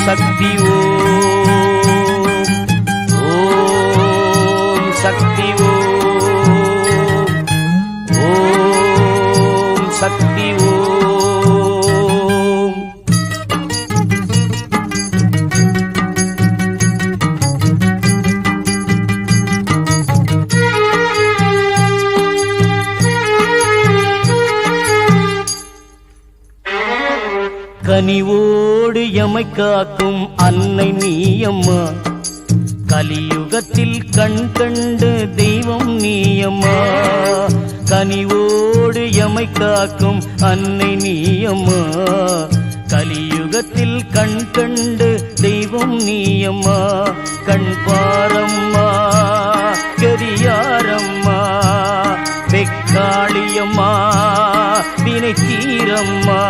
சக்தி ஓம் சக்தி ஓம் சக்தி ஓம். கனிவோடு எமை காக்கும் அன்னை நீயம்மா, கலியுகத்தில் கண் கண்டு தெய்வம் நீயம்மா. கனிவோடு எமை காக்கும் அன்னை நீயம்மா, கலியுகத்தில் கண் கண்டு தெய்வம் நீயம்மா. கண் பாரம்மா கரியாரம்மா, வெக்காளியம்மா வினை தீரம்மா.